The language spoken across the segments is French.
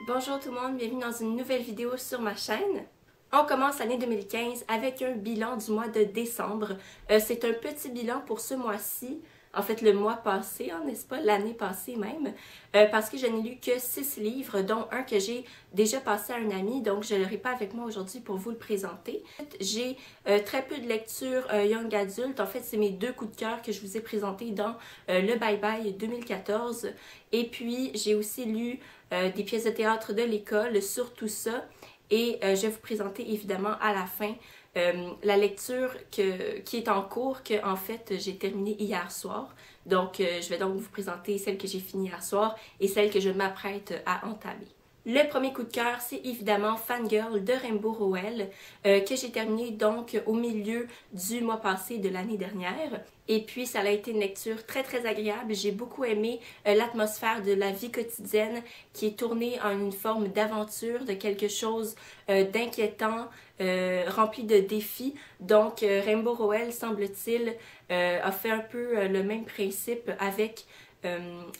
Bonjour tout le monde, bienvenue dans une nouvelle vidéo sur ma chaîne. On commence l'année 2015 avec un bilan du mois de décembre. C'est un petit bilan pour ce mois-ci, en fait le mois passé, hein, n'est-ce pas, l'année passée même, parce que je n'ai lu que 6 livres, dont un que j'ai déjà passé à un ami, donc je ne l'aurai pas avec moi aujourd'hui pour vous le présenter. J'ai très peu de lecture young adulte, en fait c'est mes deux coups de cœur que je vous ai présentés dans le Bye Bye 2014, et puis j'ai aussi lu des pièces de théâtre de l'école sur tout ça. Et je vais vous présenter évidemment à la fin la lecture qui est en cours, que en fait j'ai terminée hier soir. Donc je vais donc vous présenter celle que j'ai finie hier soir et celle que je m'apprête à entamer. Le premier coup de cœur, c'est évidemment Fangirl de Rainbow Rowell, que j'ai terminé donc au milieu du mois passé de l'année dernière. Et puis, ça a été une lecture très très agréable. J'ai beaucoup aimé l'atmosphère de la vie quotidienne qui est tournée en une forme d'aventure, de quelque chose d'inquiétant, rempli de défis. Donc, Rainbow Rowell, semble-t-il, a fait un peu le même principe avec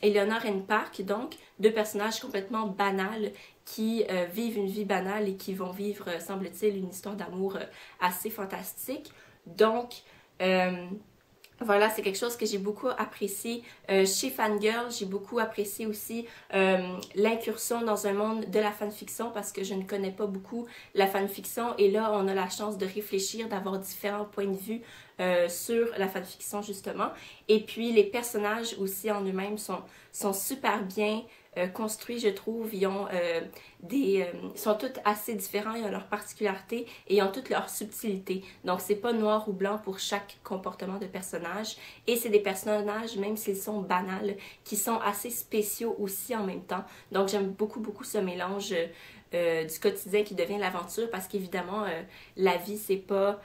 Eleanor and Park, donc deux personnages complètement banals qui vivent une vie banale et qui vont vivre, semble-t-il, une histoire d'amour assez fantastique. Donc, voilà, c'est quelque chose que j'ai beaucoup apprécié chez Fangirl. J'ai beaucoup apprécié aussi l'incursion dans un monde de la fanfiction parce que je ne connais pas beaucoup la fanfiction et là, on a la chance de réfléchir, d'avoir différents points de vue sur la fanfiction justement. Et puis, les personnages aussi en eux-mêmes sont super bien construits, je trouve. Ils ont sont tous assez différents, ils ont leurs particularités et ils ont toutes leurs subtilités. Donc, c'est pas noir ou blanc pour chaque comportement de personnage. Et c'est des personnages, même s'ils sont banals, qui sont assez spéciaux aussi en même temps. Donc, j'aime beaucoup, beaucoup ce mélange du quotidien qui devient l'aventure parce qu'évidemment, la vie, c'est pas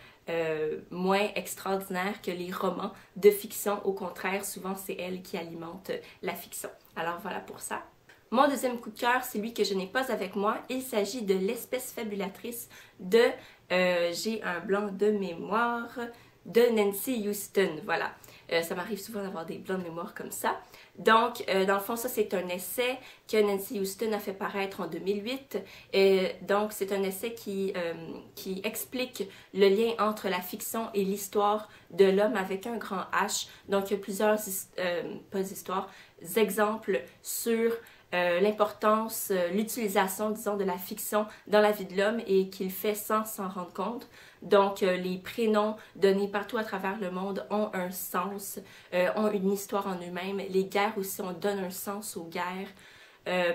moins extraordinaire que les romans de fiction. Au contraire, souvent, c'est elle qui alimente la fiction. Alors, voilà pour ça. Mon deuxième coup de cœur, c'est lui que je n'ai pas avec moi. Il s'agit de L'Espèce fabulatrice de, j'ai un blanc de mémoire, de Nancy Houston. Voilà. Ça m'arrive souvent d'avoir des blancs de mémoire comme ça. Donc, dans le fond, ça, c'est un essai que Nancy Houston a fait paraître en 2008. Donc, c'est un essai qui explique le lien entre la fiction et l'histoire de l'homme avec un grand H. Donc, il y a plusieurs, exemples sur l'importance, l'utilisation, disons, de la fiction dans la vie de l'homme et qu'il fait sans s'en rendre compte. Donc, les prénoms donnés partout à travers le monde ont un sens, ont une histoire en eux-mêmes. Les guerres aussi, on donne un sens aux guerres.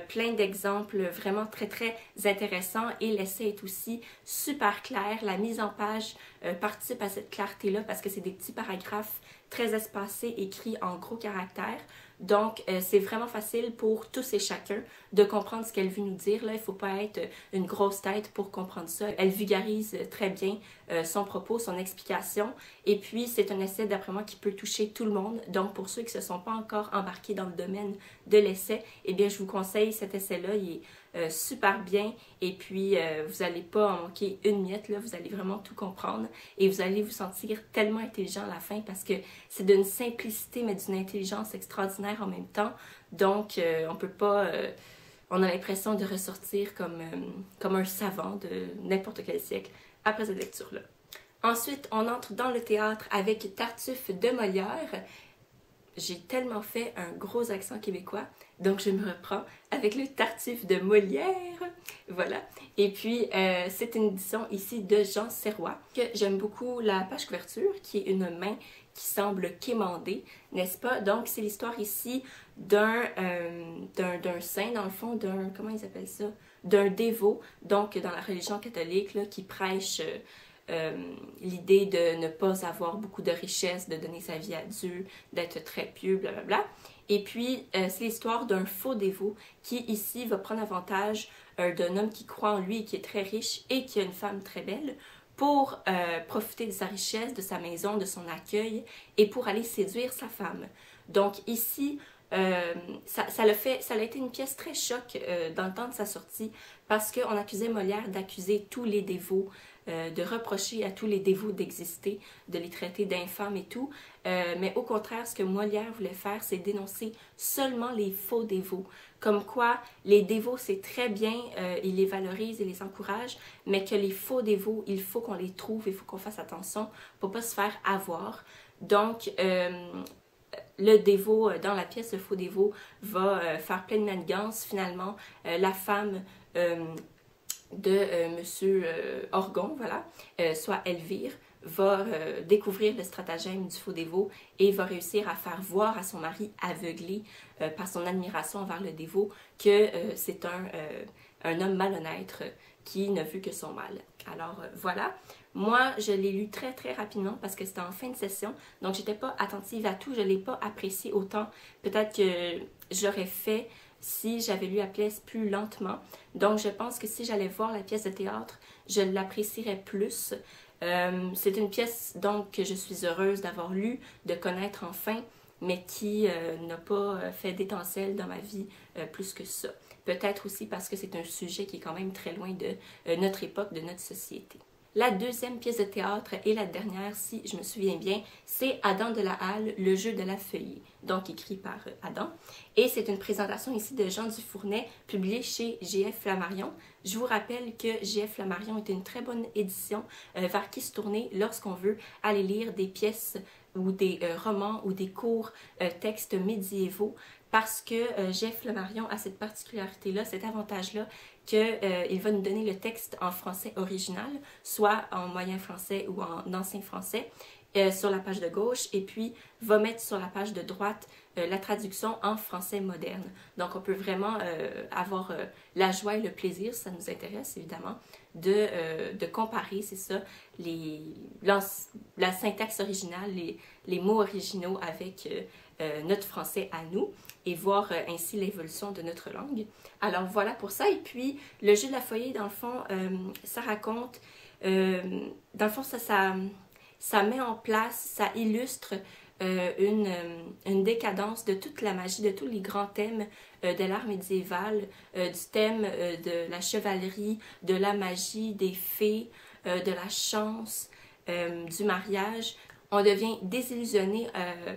Plein d'exemples vraiment très très intéressants et l'essai est aussi super clair. La mise en page participe à cette clarté-là parce que c'est des petits paragraphes très espacés écrits en gros caractères. Donc, c'est vraiment facile pour tous et chacun de comprendre ce qu'elle veut nous dire. Là, il ne faut pas être une grosse tête pour comprendre ça. Elle vulgarise très bien son propos, son explication. Et puis, c'est un essai, d'après moi, qui peut toucher tout le monde. Donc, pour ceux qui ne se sont pas encore embarqués dans le domaine de l'essai, eh bien, je vous conseille cet essai-là. Il est super bien. Et puis, vous n'allez pas en manquer une miette. Là. Vous allez vraiment tout comprendre. Et vous allez vous sentir tellement intelligent à la fin parce que c'est d'une simplicité, mais d'une intelligence extraordinaire en même temps. Donc, on peut pas... on a l'impression de ressortir comme un savant de n'importe quel siècle après cette lecture-là. Ensuite, on entre dans le théâtre avec Tartuffe de Molière. J'ai tellement fait un gros accent québécois, donc je me reprends avec le Tartuffe de Molière. Voilà. Et puis, c'est une édition ici de Jean Serrois. J'aime beaucoup la page couverture, qui est une main qui semble quémander, n'est-ce pas? Donc, c'est l'histoire ici d'un saint, dans le fond, comment ils appellent ça? D'un dévot, donc dans la religion catholique, là, qui prêche l'idée de ne pas avoir beaucoup de richesses, de donner sa vie à Dieu, d'être très pieux, blablabla. Et puis, c'est l'histoire d'un faux dévot qui, ici, va prendre avantage d'un homme qui croit en lui et qui est très riche et qui a une femme très belle pour profiter de sa richesse, de sa maison, de son accueil et pour aller séduire sa femme. Donc ici, ça a été une pièce très choc dans le temps de sa sortie parce qu'on accusait Molière d'accuser tous les dévots de reprocher à tous les dévots d'exister, de les traiter d'infâmes et tout. Mais au contraire, ce que Molière voulait faire, c'est dénoncer seulement les faux dévots. Comme quoi, les dévots, c'est très bien, il les valorise, il les encourage, mais que les faux dévots, il faut qu'on les trouve, il faut qu'on fasse attention pour pas se faire avoir. Donc, le dévot, dans la pièce, le faux dévot, va faire plein de manigances. Finalement, la femme de Monsieur Orgon, voilà, soit Elvire, va découvrir le stratagème du faux dévot et va réussir à faire voir à son mari aveuglé par son admiration envers le dévot que c'est un homme malhonnête qui n'a vu que son mal. Alors voilà, moi je l'ai lu très très rapidement parce que c'était en fin de session, donc j'étais pas attentive à tout, je l'ai pas apprécié autant peut-être que j'aurais fait si j'avais lu la pièce plus lentement. Donc je pense que si j'allais voir la pièce de théâtre, je l'apprécierais plus. C'est une pièce donc que je suis heureuse d'avoir lue, de connaître enfin, mais qui n'a pas fait d'étincelle dans ma vie plus que ça. Peut-être aussi parce que c'est un sujet qui est quand même très loin de notre époque, de notre société. La deuxième pièce de théâtre et la dernière, si je me souviens bien, c'est Adam de la Halle, le jeu de la feuillée, donc écrit par Adam. Et c'est une présentation ici de Jean Dufournet, publiée chez J.F. Flammarion. Je vous rappelle que J.F. Flammarion est une très bonne édition vers qui se tourner lorsqu'on veut aller lire des pièces ou des romans ou des courts textes médiévaux, parce que J.F. Flammarion a cette particularité-là, cet avantage-là, qu'il va nous donner le texte en français original, soit en moyen français ou en ancien français, sur la page de gauche, et puis va mettre sur la page de droite la traduction en français moderne. Donc on peut vraiment avoir la joie et le plaisir, si ça nous intéresse évidemment, de comparer, c'est ça, la syntaxe originale, les mots originaux avec notre français à nous, et voir ainsi l'évolution de notre langue. Alors voilà pour ça. Et puis le jeu de la feuillée, dans le fond, ça raconte, dans le fond, ça met en place, ça illustre une décadence de toute la magie, de tous les grands thèmes de l'art médiéval, du thème de la chevalerie, de la magie, des fées, de la chance, du mariage. On devient désillusionné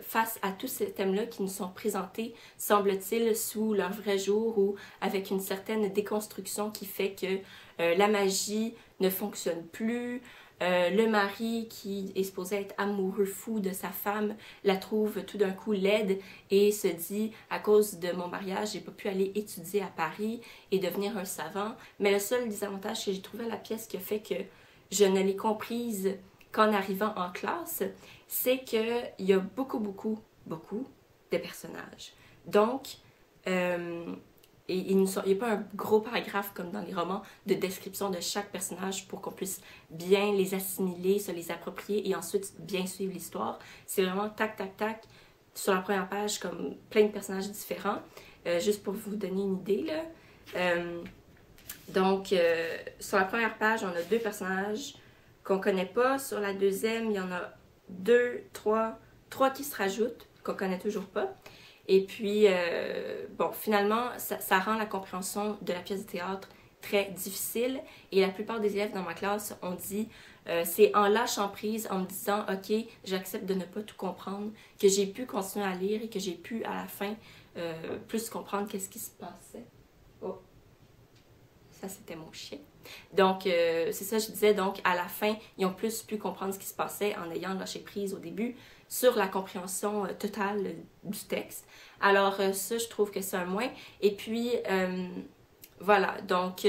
face à tous ces thèmes-là qui nous sont présentés, semble-t-il, sous leur vrai jour ou avec une certaine déconstruction qui fait que la magie ne fonctionne plus. Le mari qui est supposé être amoureux fou de sa femme la trouve tout d'un coup laide et se dit à cause de mon mariage j'ai pas pu aller étudier à Paris et devenir un savant. Mais le seul désavantage que j'ai trouvé à la pièce qui a fait que je ne l'ai comprise qu'en arrivant en classe, c'est qu'il y a beaucoup de personnages. Donc, il n'y a pas un gros paragraphe comme dans les romans de description de chaque personnage pour qu'on puisse bien les assimiler, se les approprier et ensuite bien suivre l'histoire. C'est vraiment tac, tac, tac, sur la première page, comme plein de personnages différents. Juste pour vous donner une idée, là. Donc, sur la première page, on a 2 personnages qu'on connaît pas. Sur la deuxième, il y en a 2, 3 qui se rajoutent, qu'on connaît toujours pas. Et puis, bon, finalement, ça rend la compréhension de la pièce de théâtre très difficile. Et la plupart des élèves dans ma classe ont dit, c'est en lâchant prise, en me disant, ok, j'accepte de ne pas tout comprendre, que j'ai pu continuer à lire et que j'ai pu, à la fin, plus comprendre qu'est-ce qui se passait. Oh, ça c'était mon chien. Donc, c'est ça, je disais, donc à la fin, ils ont plus pu comprendre ce qui se passait en ayant lâché prise au début sur la compréhension totale du texte. Alors, ça, je trouve que c'est un moins. Et puis, voilà, donc,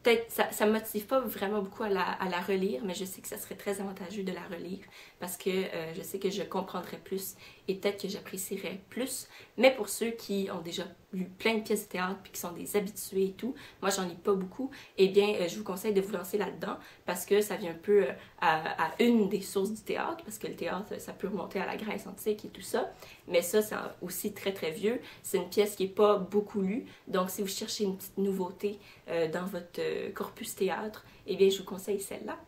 peut-être ça ne me motive pas vraiment beaucoup à la relire, mais je sais que ça serait très avantageux de la relire parce que je sais que je comprendrais plus et peut-être que j'apprécierais plus. Mais pour ceux qui ont déjà lu plein de pièces de théâtre puis qui sont des habitués et tout, moi j'en lis pas beaucoup, eh bien je vous conseille de vous lancer là-dedans parce que ça vient un peu à une des sources du théâtre, parce que le théâtre ça peut remonter à la Grèce antique et tout ça, mais ça c'est aussi très très vieux. C'est une pièce qui est pas beaucoup lue, donc si vous cherchez une petite nouveauté dans votre corpus théâtre, eh bien je vous conseille celle-là.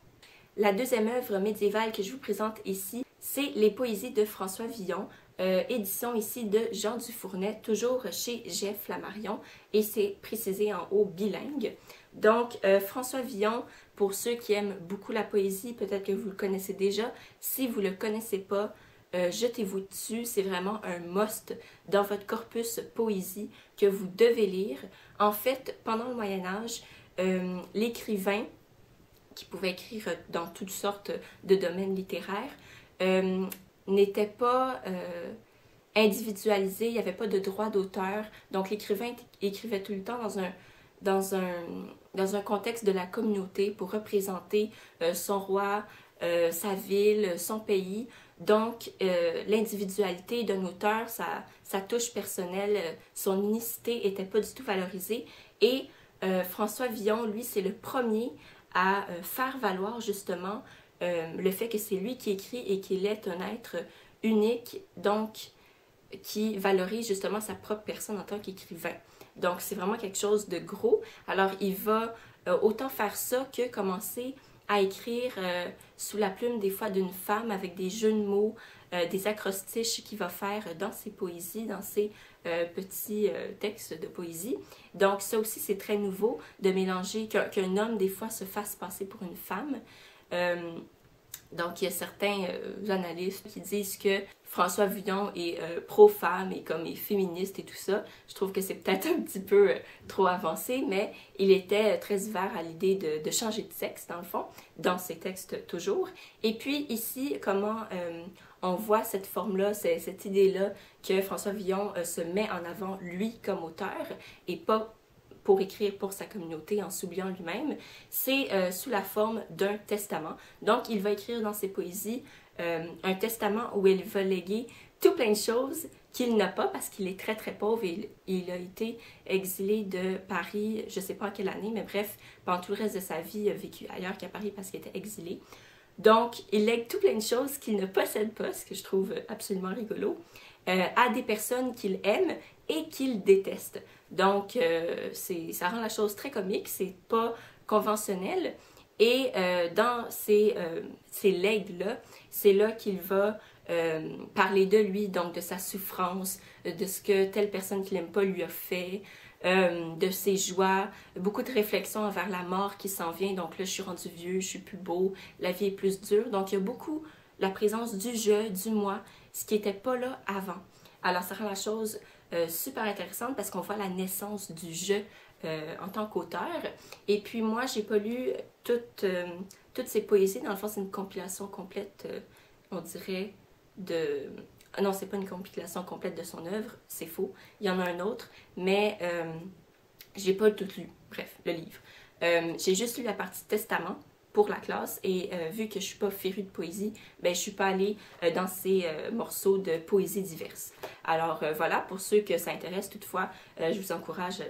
La deuxième œuvre médiévale que je vous présente ici, c'est Les Poésies de François Villon, édition ici de Jean Dufournet, toujours chez J.F. Flammarion, et c'est précisé en haut bilingue. Donc, François Villon, pour ceux qui aiment beaucoup la poésie, peut-être que vous le connaissez déjà. Si vous ne le connaissez pas, jetez-vous dessus. C'est vraiment un must dans votre corpus poésie que vous devez lire. En fait, pendant le Moyen-Âge, l'écrivain, qui pouvait écrire dans toutes sortes de domaines littéraires, n'était pas individualisé, il n'y avait pas de droit d'auteur. Donc l'écrivain écrivait tout le temps dans un contexte de la communauté pour représenter son roi, sa ville, son pays. Donc l'individualité d'un auteur, sa touche personnelle, son unicité n'était pas du tout valorisée. Et François Villon, lui, c'est le premier à faire valoir justement le fait que c'est lui qui écrit et qu'il est un être unique, donc qui valorise justement sa propre personne en tant qu'écrivain. Donc c'est vraiment quelque chose de gros. Alors il va autant faire ça que commencer à écrire sous la plume des fois d'une femme avec des jeux de mots, des acrostiches qu'il va faire dans ses poésies, dans ses petits textes de poésie. Donc ça aussi c'est très nouveau de mélanger, qu'un homme des fois se fasse passer pour une femme. Donc, il y a certains analystes qui disent que François Villon est pro-femme et comme est féministe et tout ça. Je trouve que c'est peut-être un petit peu trop avancé, mais il était très ouvert à l'idée de changer de sexe, dans le fond, dans ses textes toujours. Et puis ici, comment on voit cette forme-là, cette idée-là que François Villon se met en avant, lui, comme auteur, et pas pour écrire pour sa communauté en s'oubliant lui-même, c'est sous la forme d'un testament. Donc, il va écrire dans ses poésies un testament où il va léguer tout plein de choses qu'il n'a pas parce qu'il est très très pauvre et il a été exilé de Paris, je ne sais pas en quelle année, mais bref, pendant tout le reste de sa vie, il a vécu ailleurs qu'à Paris parce qu'il était exilé. Donc, il lègue tout plein de choses qu'il ne possède pas, ce que je trouve absolument rigolo, à des personnes qu'il aime et qu'il déteste. Donc, ça rend la chose très comique, c'est pas conventionnel. Et dans ces legs-là, c'est là qu'il va parler de lui, donc de sa souffrance, de ce que telle personne qu'il n'aime pas lui a fait, de ses joies, beaucoup de réflexions envers la mort qui s'en vient. Donc là, je suis rendu vieux, je suis plus beau, la vie est plus dure. Donc, il y a beaucoup la présence du je, du moi, ce qui n'était pas là avant. Alors, ça rend la chose super intéressante parce qu'on voit la naissance du je en tant qu'auteur. Et puis moi, j'ai pas lu toutes ces poésies. Dans le fond, c'est une compilation complète, on dirait, de... Ah non, c'est pas une compilation complète de son œuvre, c'est faux. Il y en a un autre, mais j'ai pas tout lu. Bref, le livre. J'ai juste lu la partie testament pour la classe et vu que je suis pas férue de poésie, ben je suis pas allée dans ces morceaux de poésie diverses. Alors voilà, pour ceux que ça intéresse toutefois, je vous encourage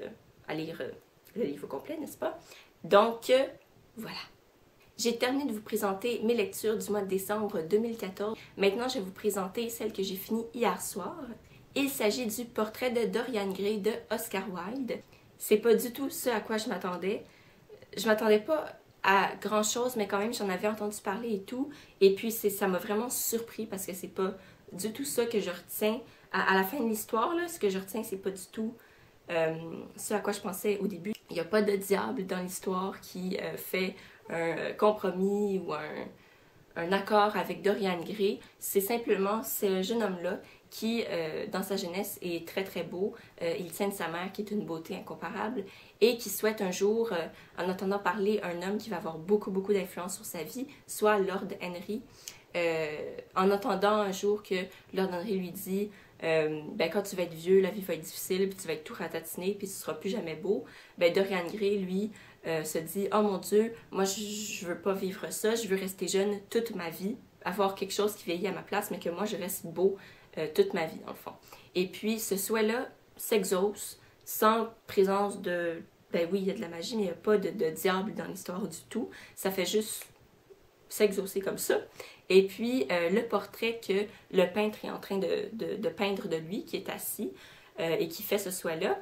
à lire le livre complet, n'est-ce pas? Donc voilà. J'ai terminé de vous présenter mes lectures du mois de décembre 2014. Maintenant, je vais vous présenter celle que j'ai finie hier soir. Il s'agit du Portrait de Dorian Gray de Oscar Wilde. C'est pas du tout ce à quoi je m'attendais. Je m'attendais pas à grand chose, mais quand même j'en avais entendu parler et tout. Et puis ça m'a vraiment surpris parce que c'est pas du tout ça que je retiens. À la fin de l'histoire, ce que je retiens, c'est pas du tout ce à quoi je pensais au début. Il n'y a pas de diable dans l'histoire qui fait un compromis ou un accord avec Dorian Gray. C'est simplement ce jeune homme-là qui, dans sa jeunesse, est très très beau. Il tient de sa mère qui est une beauté incomparable et qui souhaite un jour, en entendant parler un homme qui va avoir beaucoup beaucoup d'influence sur sa vie, soit Lord Henry. En entendant un jour que Lord Henry lui dit ben, quand tu vas être vieux, la vie va être difficile, puis tu vas être tout ratatiné, puis tu seras plus jamais beau, ben Dorian Gray, lui, se dit « Oh mon Dieu, moi je veux pas vivre ça, je veux rester jeune toute ma vie, avoir quelque chose qui vieillit à ma place, mais que moi je reste beau toute ma vie dans le fond. » Et puis ce souhait-là s'exauce sans présence de... Ben oui, il y a de la magie, mais il n'y a pas de diable dans l'histoire du tout. Ça fait juste s'exaucer comme ça. Et puis, le portrait que le peintre est en train de peindre de lui, qui est assis et qui fait ce souhait-là,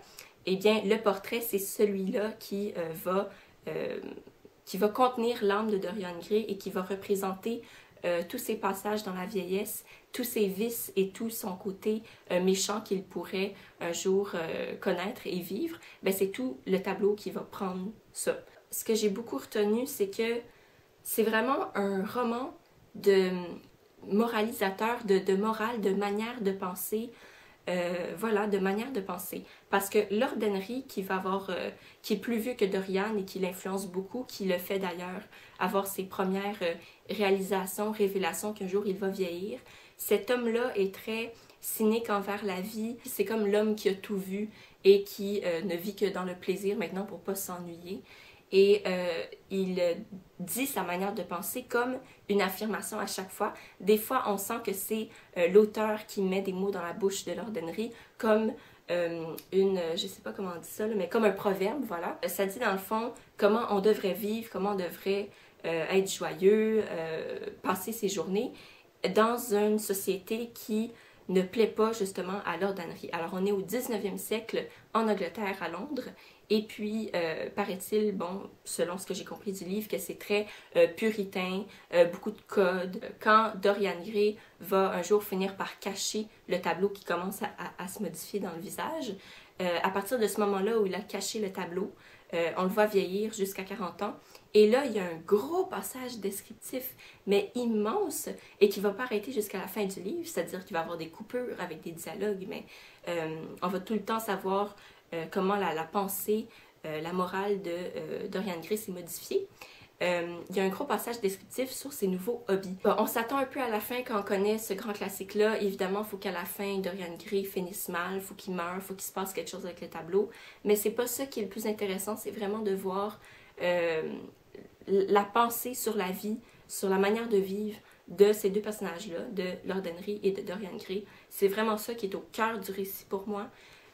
eh bien, le portrait, c'est celui-là qui va contenir l'âme de Dorian Gray et qui va représenter tous ses passages dans la vieillesse, tous ses vices et tout son côté méchant qu'il pourrait un jour connaître et vivre, ben c'est tout le tableau qui va prendre ça. Ce que j'ai beaucoup retenu, c'est que c'est vraiment un roman de moralisateur, de morale, de manière de penser, voilà, de manière de penser. Parce que Lord Henry, qui est plus vieux que Dorian et qui l'influence beaucoup, qui le fait d'ailleurs avoir ses premières réalisations, révélations qu'un jour il va vieillir, cet homme-là est très cynique envers la vie. C'est comme l'homme qui a tout vu et qui ne vit que dans le plaisir maintenant pour pas s'ennuyer. Et il dit sa manière de penser comme une affirmation à chaque fois. Des fois, on sent que c'est l'auteur qui met des mots dans la bouche de Lord Henry, comme je sais pas comment on dit ça, là, mais comme un proverbe, voilà. Ça dit dans le fond comment on devrait vivre, comment on devrait être joyeux, passer ses journées dans une société qui ne plaît pas justement à Lord Henry. Alors on est au 19e siècle en Angleterre, à Londres, et puis paraît-il, bon, selon ce que j'ai compris du livre, que c'est très puritain, beaucoup de codes. Quand Dorian Gray va un jour finir par cacher le tableau qui commence à se modifier dans le visage, à partir de ce moment-là où il a caché le tableau, on le voit vieillir jusqu'à 40 ans. Et là, il y a un gros passage descriptif, mais immense, et qui ne va pas arrêter jusqu'à la fin du livre, c'est-à-dire qu'il va y avoir des coupures avec des dialogues, mais on va tout le temps savoir comment la pensée, la morale de Dorian Gray s'est modifiée. Il y a un gros passage descriptif sur ses nouveaux hobbies. Bon, on s'attend un peu à la fin quand on connaît ce grand classique-là. Évidemment, il faut qu'à la fin, Dorian Gray finisse mal, il faut qu'il meure, il faut qu'il se passe quelque chose avec le tableau. Mais c'est pas ça qui est le plus intéressant, c'est vraiment de voir la pensée sur la vie, sur la manière de vivre de ces deux personnages-là, de Lord Henry et de Dorian Gray. C'est vraiment ça qui est au cœur du récit pour moi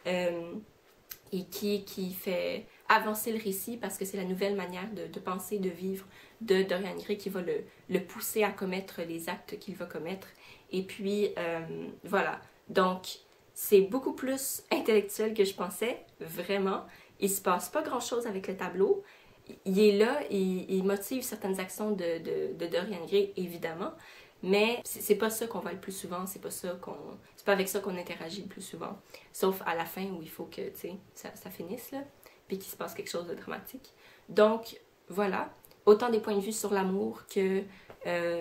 et qui fait avancer le récit parce que c'est la nouvelle manière de penser, de vivre de Dorian Gray qui va le pousser à commettre les actes qu'il va commettre. Et puis, voilà. Donc, c'est beaucoup plus intellectuel que je pensais, vraiment. Il se passe pas grand-chose avec le tableau. Il est là, il motive certaines actions de Dorian Gray, évidemment, mais c'est pas ça qu'on voit le plus souvent, c'est pas avec ça qu'on interagit le plus souvent, sauf à la fin où il faut que, tu sais, ça finisse, là, puis qu'il se passe quelque chose de dramatique. Donc, voilà, autant des points de vue sur l'amour que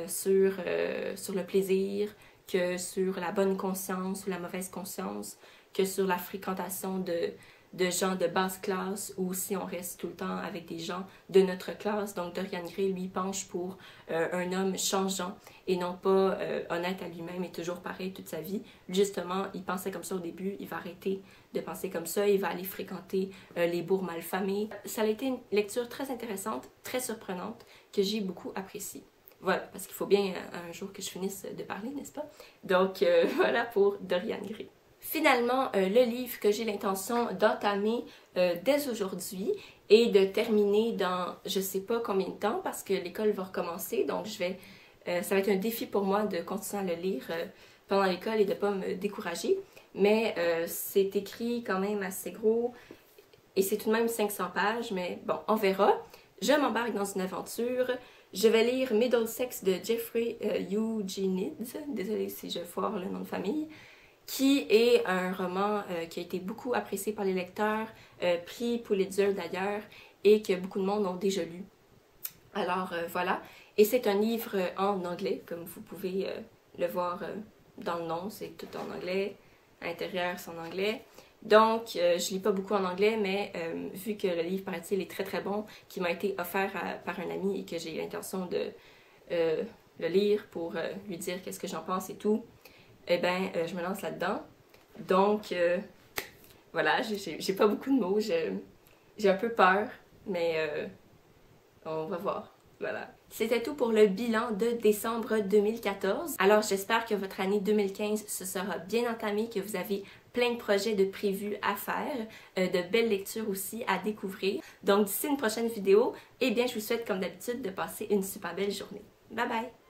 sur le plaisir, que sur la bonne conscience ou la mauvaise conscience, que sur la fréquentation de gens de basse classe ou si on reste tout le temps avec des gens de notre classe. Donc Dorian Gray, lui, penche pour un homme changeant et non pas honnête à lui-même et toujours pareil toute sa vie. Justement, il pensait comme ça au début, il va arrêter de penser comme ça, il va aller fréquenter les bourgs malfamés. Ça a été une lecture très intéressante, très surprenante, que j'ai beaucoup appréciée. Voilà, parce qu'il faut bien un jour que je finisse de parler, n'est-ce pas? Donc voilà pour Dorian Gray. Finalement, le livre que j'ai l'intention d'entamer dès aujourd'hui et de terminer dans je sais pas combien de temps parce que l'école va recommencer, donc ça va être un défi pour moi de continuer à le lire pendant l'école et de ne pas me décourager. Mais c'est écrit quand même assez gros et c'est tout de même 500 pages, mais bon, on verra. Je m'embarque dans une aventure. Je vais lire Middlesex de Jeffrey Eugenides, désolée si je foire le nom de famille, qui est un roman qui a été beaucoup apprécié par les lecteurs, prix Pulitzer d'ailleurs, et que beaucoup de monde ont déjà lu. Alors voilà, et c'est un livre en anglais, comme vous pouvez le voir dans le nom, c'est tout en anglais, à l'intérieur c'est en anglais. Donc, je lis pas beaucoup en anglais, mais vu que le livre, paraît-il, est très très bon, qui m'a été offert par un ami et que j'ai l'intention de le lire pour lui dire qu'est-ce que j'en pense et tout, eh ben, je me lance là-dedans. Donc, voilà, j'ai pas beaucoup de mots, j'ai un peu peur, mais on va voir. Voilà. C'était tout pour le bilan de décembre 2014. Alors, j'espère que votre année 2015 se sera bien entamée, que vous avez plein de projets de prévus à faire, de belles lectures aussi à découvrir. Donc, d'ici une prochaine vidéo, eh bien, je vous souhaite, comme d'habitude, de passer une super belle journée. Bye bye!